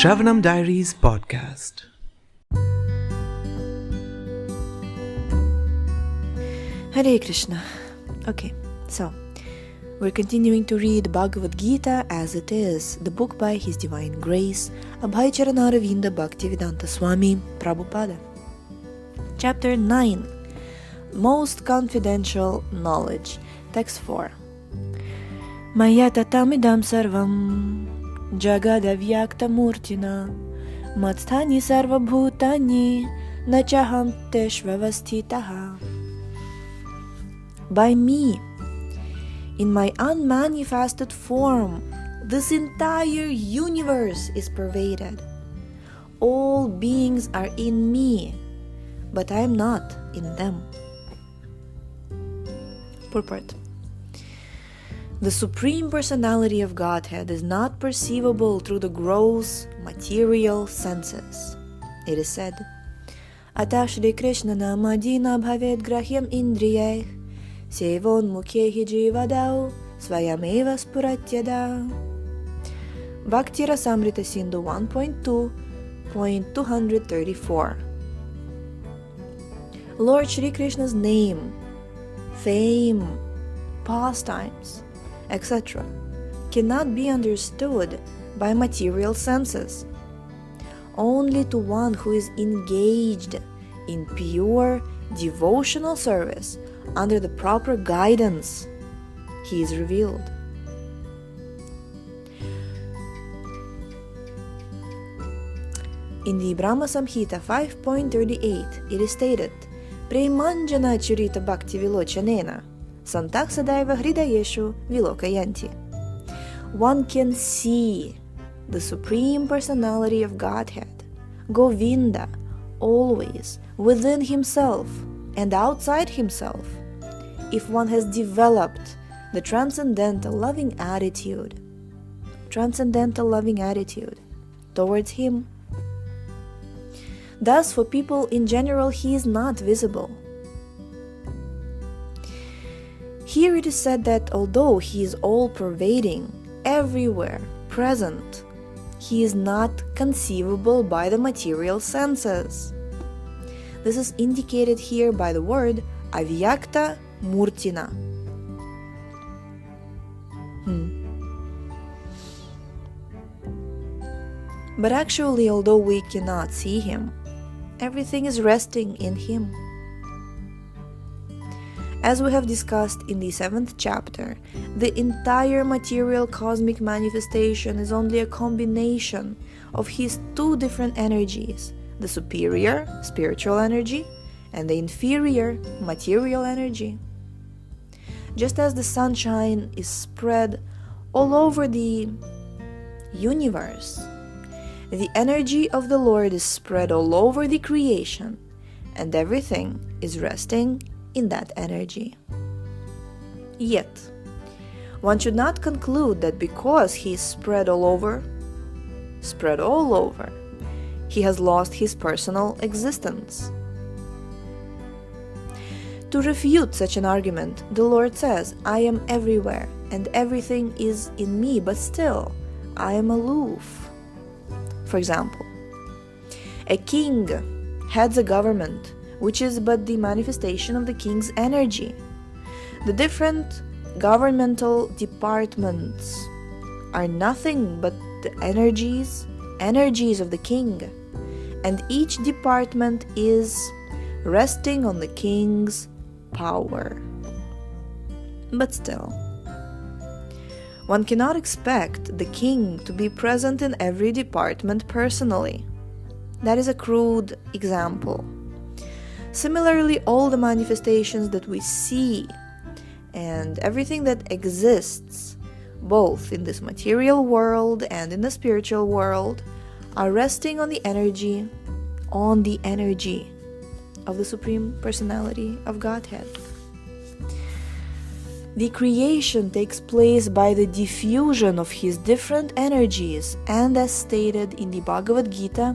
Shravanam Diaries podcast. Hare Krishna. Okay, so we're continuing to read Bhagavad Gita as it is, the book by His Divine Grace, Abhay Charanaravinda Bhaktivedanta Swami Prabhupada. Chapter 9, Most Confidential Knowledge, Text 4. Maya tatamidam sarvam jagadavyakta murtina matstani sarvabhutani nachaham teshvavastitaha. By me, in my unmanifested form, this entire universe is pervaded. All beings are in me, but I am not in them. Purport. The Supreme Personality of Godhead is not perceivable through the gross material senses. It is said, Ata Shri Krishna namadina bhaved grahyam indriyeh sevon mukhehi jivadau svayameva spuratyada. Bhakti Rasamrita Sindhu 1.2.234. Lord Shri Krishna's name, fame, pastimes, etc. cannot be understood by material senses. Only to one who is engaged in pure devotional service under the proper guidance he is revealed. In the Brahma Samhita 5.38 it is stated, Premanjana Churita Bhakti Vilochanena Santak Sadaiva Hridayeshu Vilokayanti. One can see the Supreme Personality of Godhead, Govinda, always within himself and outside himself, if one has developed the transcendental loving attitude towards him. Thus, for people in general, he is not visible. Here it is said that although he is all-pervading, everywhere present, he is not conceivable by the material senses. This is indicated here by the word avyakta murtina. But actually, although we cannot see him, everything is resting in him. As we have discussed in the 7th chapter, the entire material cosmic manifestation is only a combination of his two different energies, the superior, spiritual energy, and the inferior, material energy. Just as the sunshine is spread all over the universe, the energy of the Lord is spread all over the creation, and everything is resting in that energy. Yet, one should not conclude that because he is spread all over, he has lost his personal existence. To refute such an argument, the Lord says, I am everywhere, and everything is in me, but still, I am aloof. For example, a king heads a government, which is but the manifestation of the king's energy. The different governmental departments are nothing but the energies of the king, and each department is resting on the king's power. But still, one cannot expect the king to be present in every department personally. That is a crude example. Similarly, all the manifestations that we see and everything that exists, both in this material world and in the spiritual world, are resting on the energy of the Supreme Personality of Godhead. The creation takes place by the diffusion of his different energies, and as stated in the Bhagavad Gita,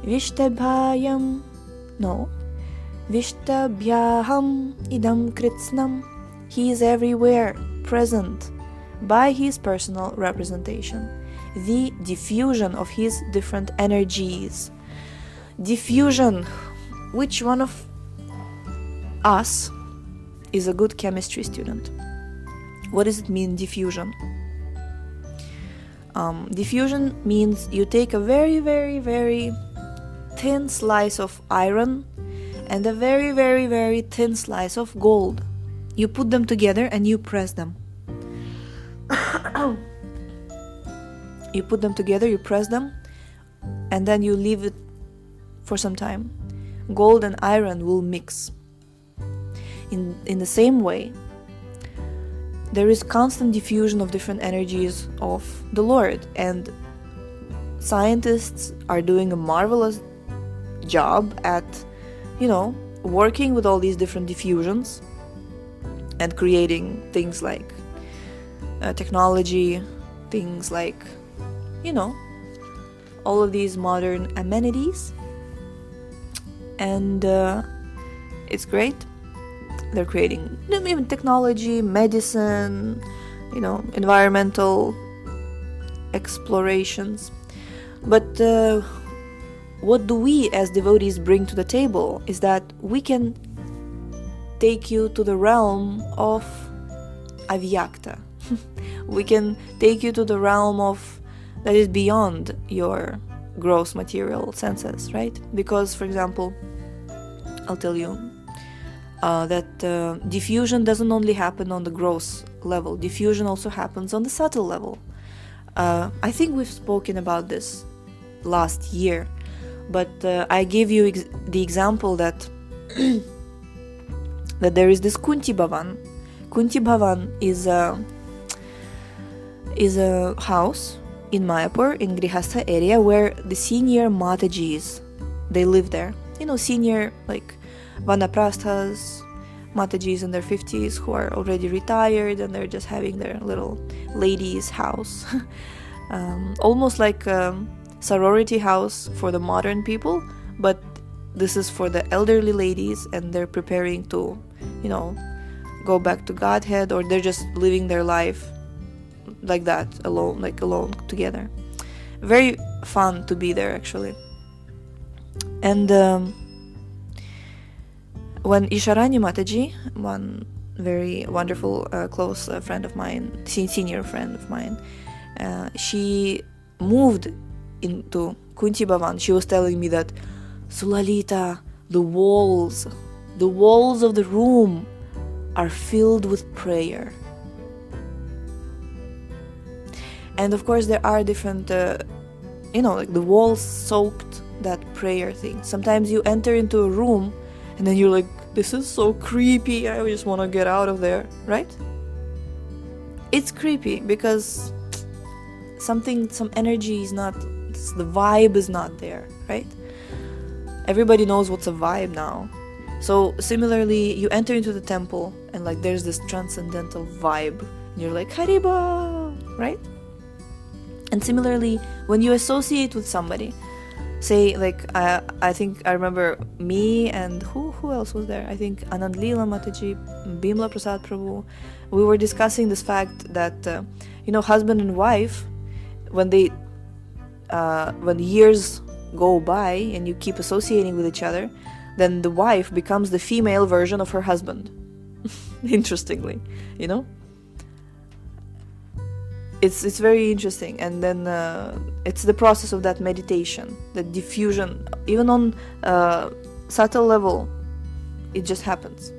Vishtabhyaham idam kritsnam, he is everywhere present by his personal representation. the diffusion of his different energies. Diffusion. Which one of us is a good chemistry student? What does it mean, diffusion? Diffusion means you take a very, very, very thin slice of iron and a very, very, very thin slice of gold. You put them together and you press them. You put them together, you press them, and then you leave it for some time. Gold and iron will mix. In the same way, there is constant diffusion of different energies of the Lord, and scientists are doing a marvelous job at, working with all these different diffusions and creating things like technology, things like, all of these modern amenities. And it's great. They're creating even technology, medicine, environmental explorations. But what do we as devotees bring to the table is that we can take you to the realm of avyakta. We can take you to the realm of that is beyond your gross material senses, right? Because, for example, I'll tell you that diffusion doesn't only happen on the gross level. Diffusion also happens on the subtle level. I think we've spoken about this last year, but I gave you the example that that there is this Kunti Bhavan. Kunti Bhavan is a house in Mayapur, in Grihastha area, where the senior Matajis, they live there. Senior, like Vanaprasthas, Matajis in their 50s who are already retired and they're just having their little ladies' house. Almost like a sorority house for the modern people, but this is for the elderly ladies, and they're preparing to, go back to Godhead, or they're just living their life like that, alone together. Very fun to be there, actually. And when Isharani Mataji, one very wonderful close friend of mine, senior friend of mine, she moved into Kunti Bhavan, she was telling me that, Sulalita, the walls of the room are filled with prayer. And of course there are different, like the walls soaked that prayer thing. Sometimes you enter into a room and then you're like, this is so creepy, I just want to get out of there, right? It's creepy because some energy is not, the vibe is not there, right? Everybody knows what's a vibe now. So similarly, you enter into the temple and like there's this transcendental vibe and you're like, Haribo, right? And similarly, when you associate with somebody, say like I think I remember me and who else was there? I think Anand Leela Mataji, Bimla Prasad Prabhu. We were discussing this fact that husband and wife, when years go by and you keep associating with each other, then the wife becomes the female version of her husband. Interestingly, It's very interesting. And then it's the process of that meditation, the diffusion, even on subtle level, it just happens.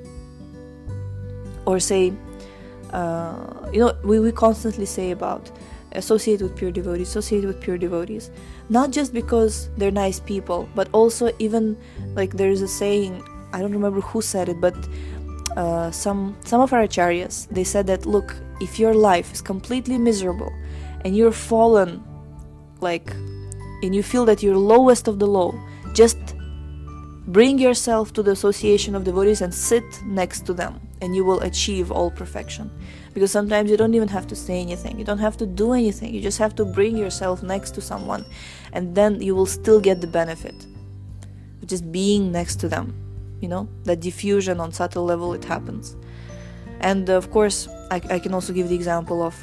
Or say, we constantly say about associate with pure devotees, not just because they're nice people, but also even like there's a saying, I don't remember who said it, but some of our acharyas, they said that, look, if your life is completely miserable and you're fallen, and you feel that you're lowest of the low, just bring yourself to the association of devotees and sit next to them, and you will achieve all perfection. Because sometimes you don't even have to say anything, you don't have to do anything, you just have to bring yourself next to someone, and then you will still get the benefit of just being next to them. That diffusion on subtle level, it happens. And of course, I can also give the example of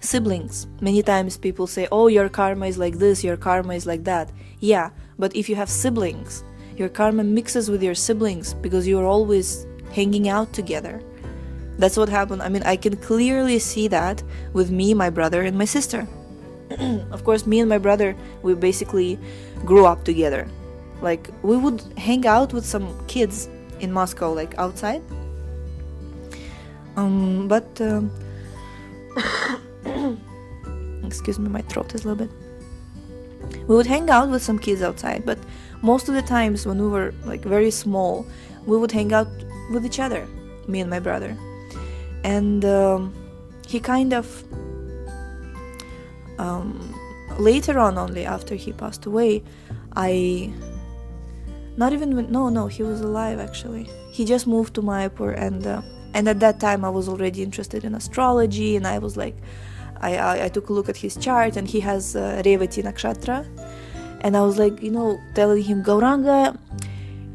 Siblings. Many times people say, oh, your karma is like this, your karma is like that. Yeah, but if you have siblings, your karma mixes with your siblings because you're always hanging out together. That's what happened. I mean, I can clearly see that with me, my brother, and my sister. Of course, me and my brother, we basically grew up together. Like, we would hang out with some kids in Moscow, like outside. But excuse me, my throat is a little bit. We would hang out with some kids outside, but most of the times when we were like very small, we would hang out with each other, me and my brother. And he kind of later on, only after he passed away, he was alive actually. He just moved to Mayapur, and at that time I was already interested in astrology, and I was like, I took a look at his chart, and he has Revati Nakshatra, and I was like, telling him, Gauranga,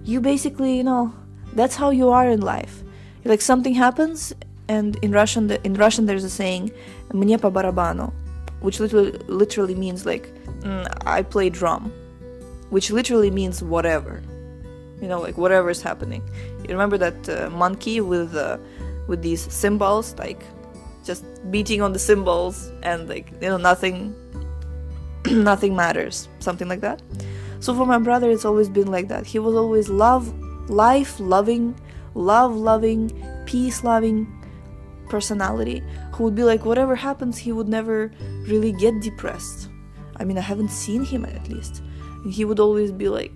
you basically, that's how you are in life. Like, something happens, and in Russian there's a saying, "Мне по барабану," which literally means like, I play drum, which literally means whatever, like whatever is happening. You remember that monkey with these cymbals, like just beating on the cymbals, and like nothing nothing matters, something like that. So for my brother, it's always been like that. He was always life-loving, love-loving, peace-loving personality who would be like, whatever happens, he would never really get depressed. I mean, I haven't seen him at least. And he would always be like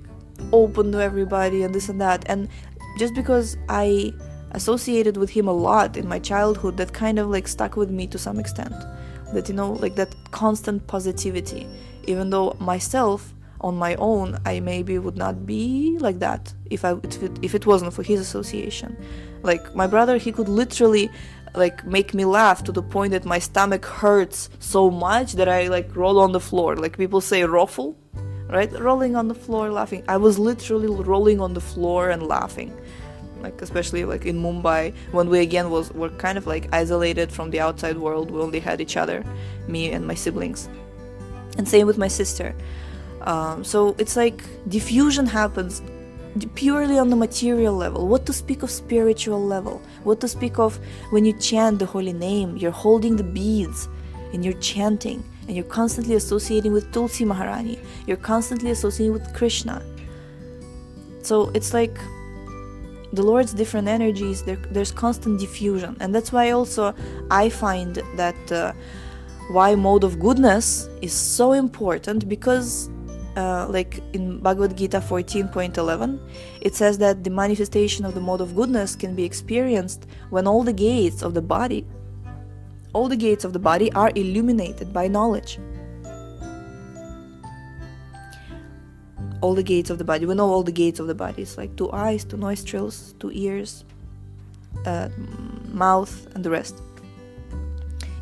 open to everybody and this and that. And just because I associated with him a lot in my childhood, that kind of like stuck with me to some extent. That, like that constant positivity. Even though myself, on my own, I maybe would not be like that if it wasn't for his association. Like, my brother, he could literally like make me laugh to the point that my stomach hurts so much that I like roll on the floor. Like people say ruffle, right? Rolling on the floor laughing. I was literally rolling on the floor and laughing. Like, especially like in Mumbai, when we again were kind of like isolated from the outside world. We only had each other, me and my siblings. And same with my sister. So it's like diffusion happens purely on the material level. What to speak of spiritual level? What to speak of when you chant the holy name? You're holding the beads and you're chanting, and you're constantly associating with Tulsi Maharani. You're constantly associating with Krishna. So it's like the Lord's different energies, there's constant diffusion. And that's why also I find that why mode of goodness is so important, because like in Bhagavad Gita 14.11, it says that the manifestation of the mode of goodness can be experienced when all the gates of the body are illuminated by knowledge. All the gates of the body. We know all the gates of the body. It's like 2 eyes, 2 nostrils, 2 ears, mouth, and the rest.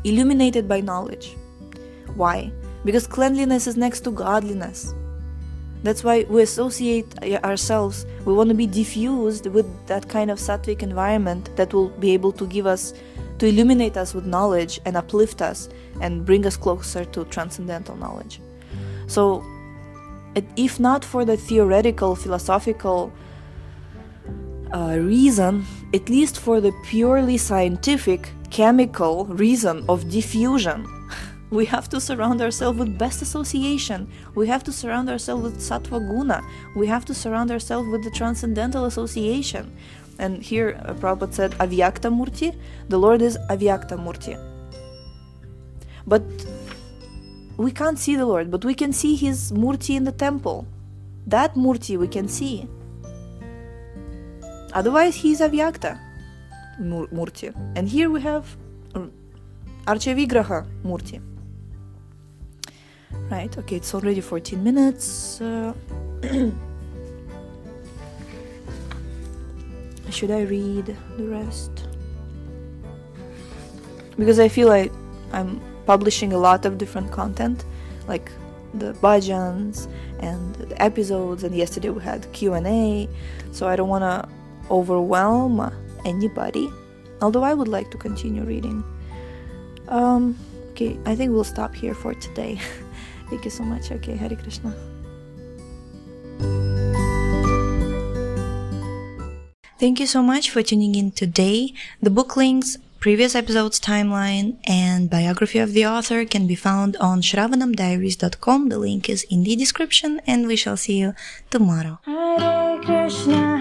Illuminated by knowledge. Why? Because cleanliness is next to godliness. That's why we associate ourselves. We want to be diffused with that kind of sattvic environment that will be able to give us, to illuminate us with knowledge and uplift us and bring us closer to transcendental knowledge. So, if not for the theoretical, philosophical reason, at least for the purely scientific, chemical reason of diffusion, we have to surround ourselves with best association. We have to surround ourselves with sattva guna. We have to surround ourselves with the transcendental association. And here Prabhupada said Avyakta Murti. The Lord is Avyakta Murti. But we can't see the Lord, but we can see His Murti in the temple. That Murti we can see. Otherwise, He is Avyakta Murti. And here we have Archa Murti. Right, okay, it's already 14 minutes. Should I read the rest? Because I feel like I'm publishing a lot of different content, like the bhajans and the episodes, and yesterday we had Q&A, so I don't want to overwhelm anybody, although I would like to continue reading. Okay, I think we'll stop here for today. Thank you so much. Okay, Hare Krishna. Thank you so much for tuning in today. The book links, previous episodes timeline, and biography of the author can be found on shravanamdiaries.com. The link is in the description, and we shall see you tomorrow. Hare Krishna.